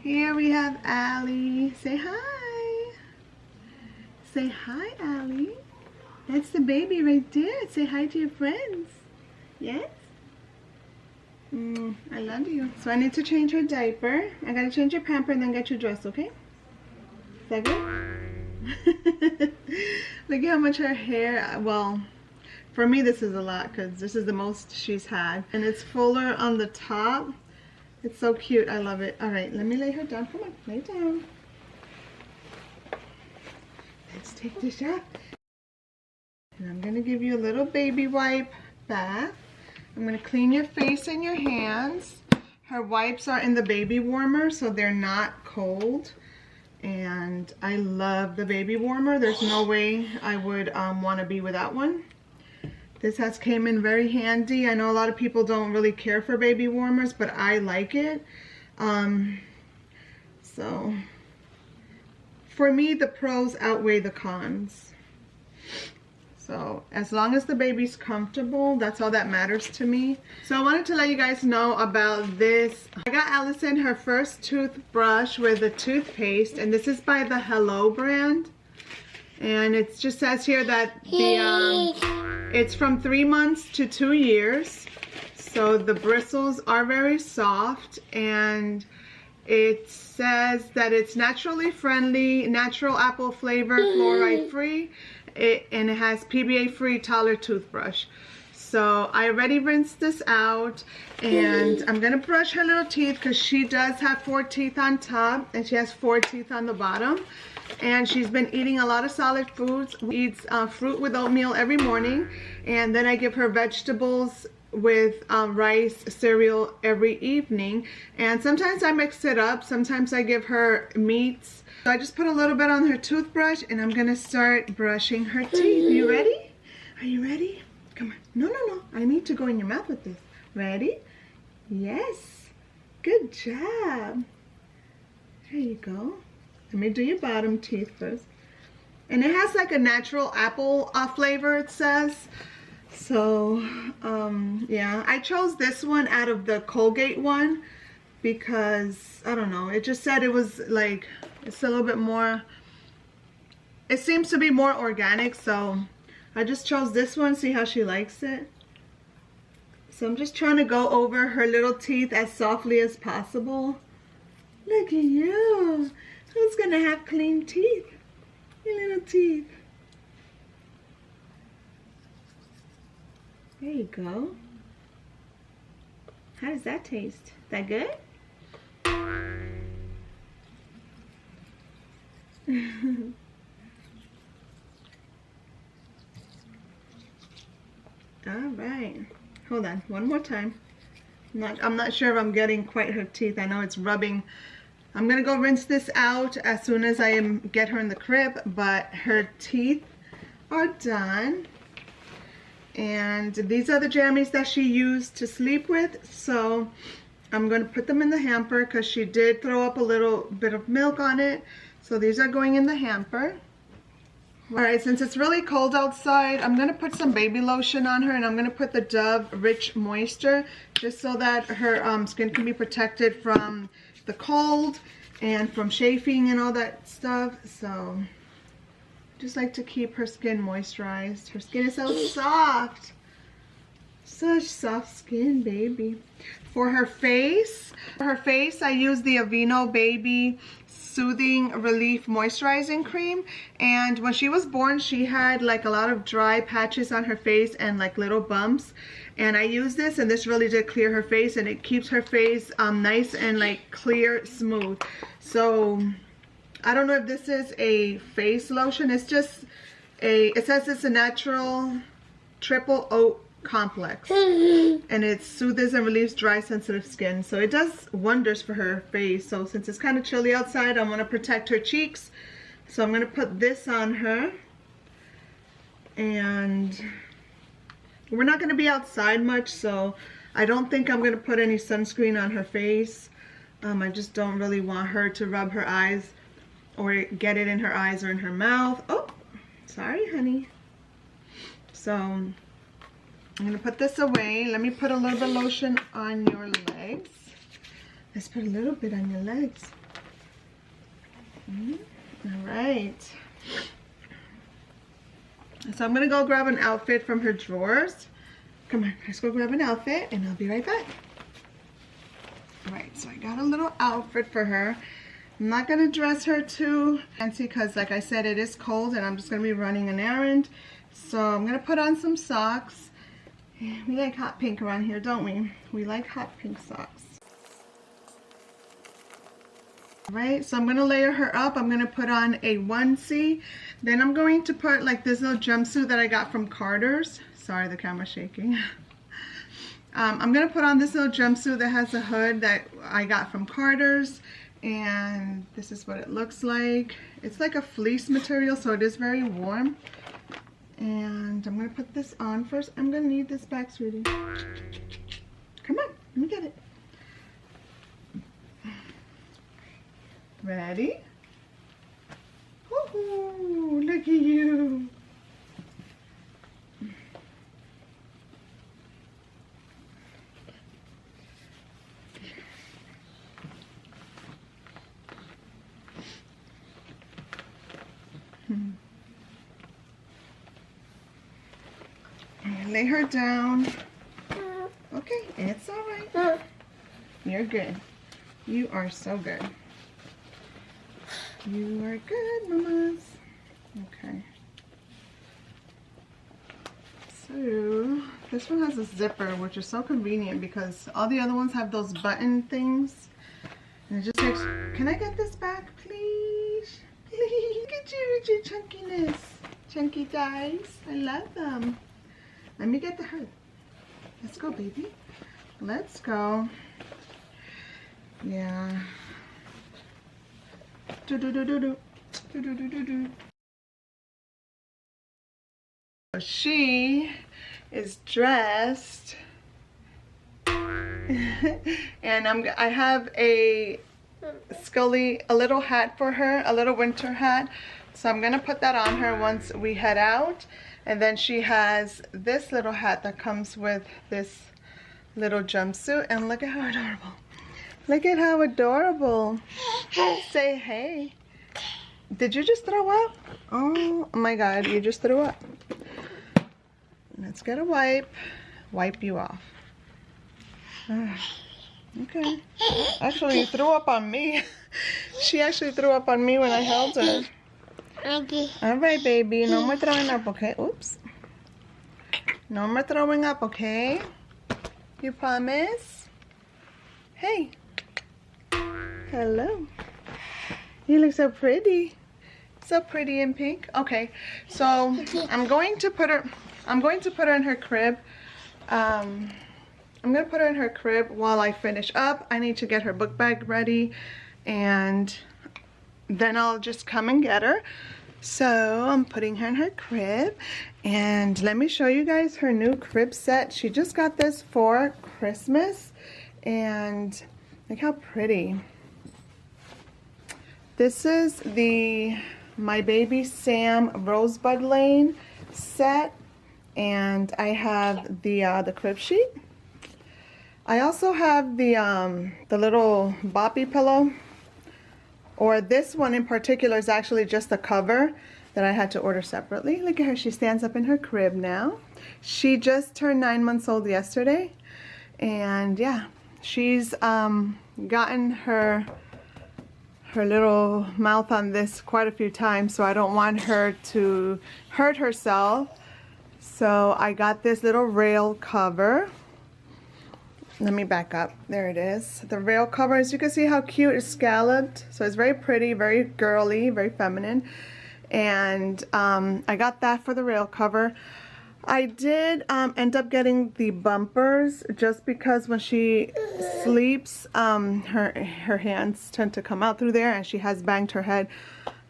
Here we have Allie. Say hi. Say hi, Allie. That's the baby right there. Say hi to your friends. Yes? I love you. So I need to change her diaper. I gotta change your pamper and then get you dressed, okay? Is that good? Look at how much her hair, well, for me this is a lot because this is the most she's had. And it's fuller on the top. It's so cute. I love it. All right, let me lay her down. Come on, lay down. Let's take this out. And I'm gonna give you a little baby wipe bath. I'm gonna clean your face and your hands. Her wipes are in the baby warmer, so they're not cold. And I love the baby warmer. There's no way I would want to be without one. This has came in very handy. I know a lot of people don't really care for baby warmers, but I like it. So for me, the pros outweigh the cons. So as long as the baby's comfortable, that's all that matters to me. So I wanted to let you guys know about this. I got Alyson her first toothbrush with a toothpaste, and this is by the Hello brand. And it just says here that it's from 3 months to 2 years. So the bristles are very soft, and it says that it's naturally friendly, natural apple flavor, fluoride free. And it has PBA-free toddler toothbrush. So I already rinsed this out, and I'm gonna brush her little teeth because she does have 4 teeth on top and she has 4 teeth on the bottom. And she's been eating a lot of solid foods. Eats fruit with oatmeal every morning, and then I give her vegetables with rice cereal every evening. And sometimes I mix it up. Sometimes I give her meats. So I just put a little bit on her toothbrush, and I'm gonna start brushing her teeth. You ready? Are you ready? Come on. No, no, no. I need to go in your mouth with this. Ready? Yes. Good job. There you go. Let me do your bottom teeth first. And it has like a natural apple flavor, it says. So, yeah. I chose this one out of the Colgate one because, I don't know, it just said it was like, it's a little bit more, it seems to be more organic, so I just chose this one, see how she likes it. So I'm just trying to go over her little teeth as softly as possible. Look at you. Who's gonna have clean teeth? Your little teeth. There you go. How does that taste? That good? All right, hold on one more time. I'm not sure if I'm getting quite her teeth. I know it's rubbing. I'm gonna go rinse this out as soon as I get her in the crib, but her teeth are done. And these are the jammies that she used to sleep with, so I'm going to put them in the hamper because she did throw up a little bit of milk on it. So these are going in the hamper. Alright, since it's really cold outside, I'm going to put some baby lotion on her, and I'm going to put the Dove Rich Moisture just so that her skin can be protected from the cold and from chafing and all that stuff. So just like to keep her skin moisturized. Her skin is so soft. Such soft skin, baby. For her face, I use the Aveeno Baby Soothing Relief Moisturizing Cream. And when she was born, she had like a lot of dry patches on her face and like little bumps. And I used this, and this really did clear her face, and it keeps her face nice and like clear, smooth. So I don't know if this is a face lotion. It's just it says it's a natural triple oat complex, and it soothes and relieves dry, sensitive skin. So it does wonders for her face. So since it's kind of chilly outside, I want to protect her cheeks. So I'm going to put this on her. And we're not going to be outside much, so I don't think I'm going to put any sunscreen on her face. I just don't really want her to rub her eyes or get it in her eyes or in her mouth. Oh, sorry, honey. So I'm gonna put this away. Let me put a little bit of lotion on your legs. Let's put a little bit on your legs. All right. So I'm gonna go grab an outfit from her drawers. Come on, let's go grab an outfit and I'll be right back. All right, so I got a little outfit for her. I'm not gonna dress her too fancy because like I said, it is cold and I'm just gonna be running an errand. So I'm gonna put on some socks. We like hot pink around here, don't we? We like hot pink socks. All right, so I'm gonna layer her up. I'm gonna put on a onesie. Then I'm going to put like this little jumpsuit that I got from Carter's. Sorry, the camera's shaking. I'm gonna put on this little jumpsuit that has a hood that I got from Carter's, and this is what it looks like. It's like a fleece material, so it is very warm. And I'm gonna put this on first. I'm gonna need this back, sweetie. Come on, let me get it. Ready? Woohoo! Look at you. Lay her down. Okay, it's all right. You're good. You are so good. You are good, mamas. Okay. So, this one has a zipper, which is so convenient because all the other ones have those button things. And it just takes... Can I get this back, please? Please. Look at you with your chunkiness. Chunky thighs. I love them. Let me get the hood. Let's go, baby. Let's go. Yeah. Do do do do do. Do do do do do. So she is dressed. And I have a little hat for her, a little winter hat. So I'm gonna put that on her once we head out. And then she has this little hat that comes with this little jumpsuit. And look at how adorable. Look at how adorable. Say hey. Did you just throw up? Oh my God, you just threw up. Let's get a wipe. Wipe you off. Okay. Actually, you threw up on me. She actually threw up on me when I held her. Okay. All right, baby. No more throwing up, okay? Oops. No more throwing up, okay? You promise? Hey. Hello. You look so pretty. So pretty in pink. Okay. So I'm going to put her in her crib. I'm gonna put her in her crib while I finish up. I need to get her book bag ready, and then I'll just come and get her. So I'm putting her in her crib, and let me show you guys her new crib set. She just got this for Christmas, and look how pretty. This is the My Baby Sam Rosebud Lane set, and I have the crib sheet. I also have the little boppy pillow, or this one in particular is actually just a cover that I had to order separately. Look at her, she stands up in her crib now. She just turned 9 months old yesterday, and yeah, she's gotten her little mouth on this quite a few times, so I don't want her to hurt herself. So I got this little rail cover. Let me back up. There it is. The rail cover, as you can see how cute, it's scalloped. So it's very pretty, very girly, very feminine. And I got that for the rail cover. I did end up getting the bumpers just because when she sleeps, her hands tend to come out through there, and she has banged her head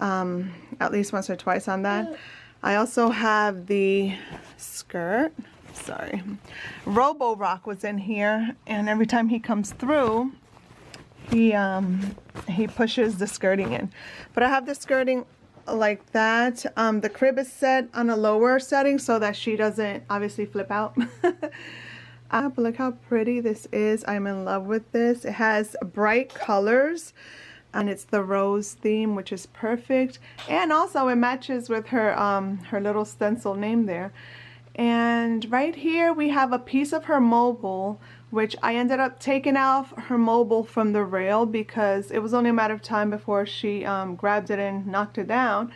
at least once or twice on that. I also have the skirt. Sorry, Robo Rock was in here, and every time he comes through, he pushes the skirting in. But I have the skirting like that. The crib is set on a lower setting so that she doesn't obviously flip out. But look how pretty this is. I'm in love with this. It has bright colors. and it's the rose theme, which is perfect. And also it matches with her her little stencil name there. And right here we have a piece of her mobile, which I ended up taking off her mobile from the rail because it was only a matter of time before she grabbed it and knocked it down.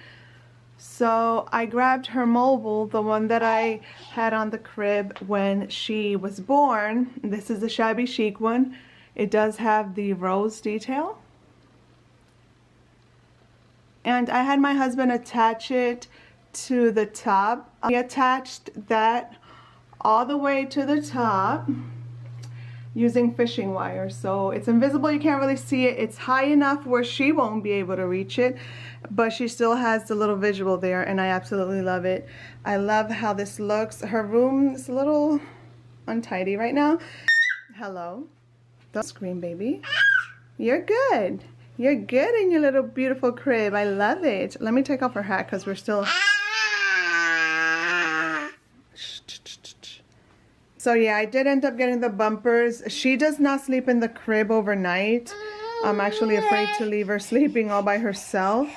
So I grabbed her mobile, the one that I had on the crib when she was born. This is the shabby chic one. It does have the rose detail. And I had my husband attach it to the top. He attached that all the way to the top using fishing wire. So it's invisible, you can't really see it. It's high enough where she won't be able to reach it, but she still has the little visual there, and I absolutely love it. I love how this looks. Her room is a little untidy right now. Hello. Don't scream, baby. You're good. You're good in your little beautiful crib. I love it. Let me take off her hat because we're still... So yeah, I did end up getting the bumpers. She does not sleep in the crib overnight. I'm actually afraid to leave her sleeping all by herself.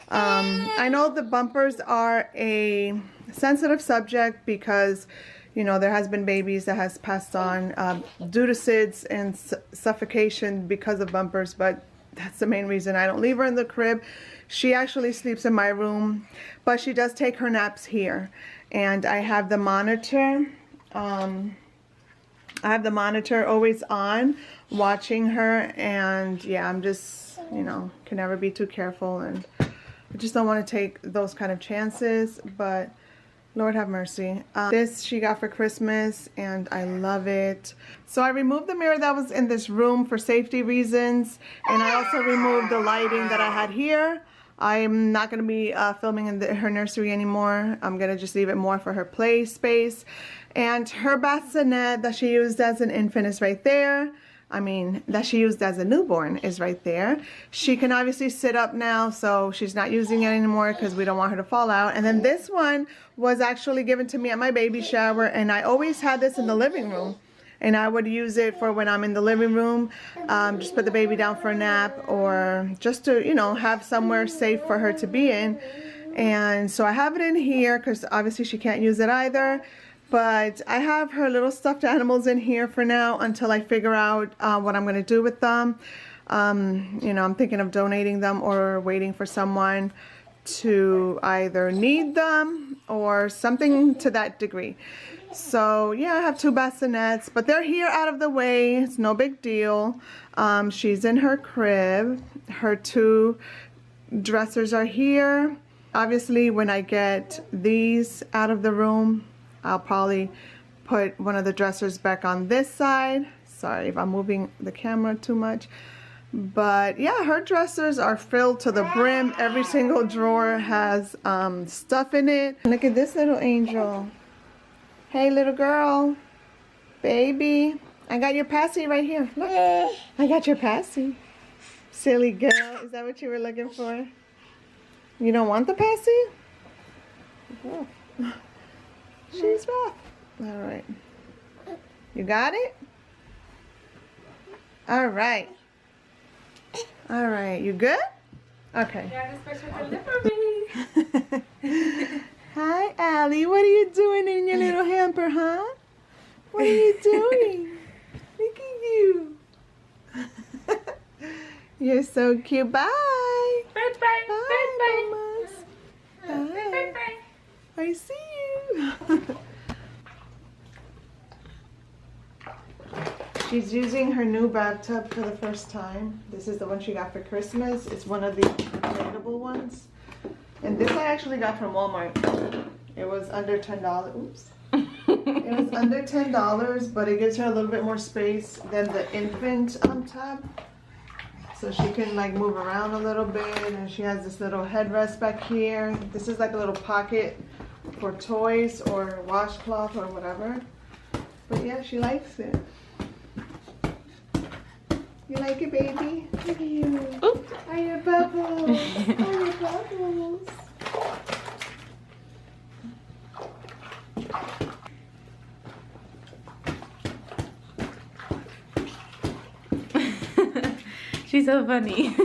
I know the bumpers are a sensitive subject because, you know, there has been babies that has passed on due to SIDS and suffocation because of bumpers, but that's the main reason I don't leave her in the crib. She actually sleeps in my room, but she does take her naps here. And I have the monitor. I have the monitor always on, watching her, and yeah, I'm just, you know, can never be too careful, and I just don't want to take those kind of chances, but Lord have mercy. This she got for Christmas, and I love it. So I removed the mirror that was in this room for safety reasons, and I also removed the lighting that I had here. I'm not going to be filming in her nursery anymore. I'm going to just leave it more for her play space. And her bassinet that she used as an infant is right there. I mean, that she used as a newborn is right there. She can obviously sit up now, so she's not using it anymore because we don't want her to fall out. And then this one was actually given to me at my baby shower, and I always had this in the living room. And I would use it for when I'm in the living room, just put the baby down for a nap, or just to, you know, have somewhere safe for her to be in. And so I have it in here because obviously she can't use it either. But I have her little stuffed animals in here for now until I figure out what I'm going to do with them. You know, I'm thinking of donating them or waiting for someone to either need them or something to that degree. So yeah, I have two bassinets, but they're here out of the way. It's no big deal. She's in her crib. Her two dressers are here. Obviously, when I get these out of the room, I'll probably put one of the dressers back on this side. Sorry if I'm moving the camera too much. But yeah, her dressers are filled to the brim. Every single drawer has stuff in it. Look at this little angel. Hey, little girl. Baby. I got your passy right here. Look. I got your passy. Silly girl. Is that what you were looking for? You don't want the passy? Oh. She's rough. All right. You got it? All right. All right. You good? Okay. Got a special delivery. Hi, Allie. What are you doing in your little hamper, huh? What are you doing? Look at you. You're so cute. Bye. Bye bye. Bye, Bye bye. mamas. Bye bye bye. I see you. She's using her new bathtub for the first time. This is the one she got for Christmas. It's one of the inflatable ones. And this I actually got from Walmart. It was under $10. Oops. It was under $10, but it gives her a little bit more space than the infant tub. So she can like move around a little bit, and she has this little headrest back here. This is like a little pocket for toys or washcloth or whatever. But yeah, she likes it. You like it, baby? Look at you. Oops. Are your bubbles? Are your bubbles? She's so funny.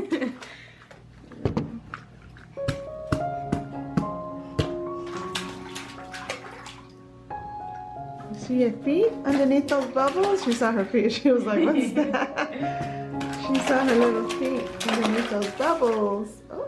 See your feet underneath those bubbles? She saw her feet. She was like, what's that? She saw her little feet underneath those bubbles. Oh.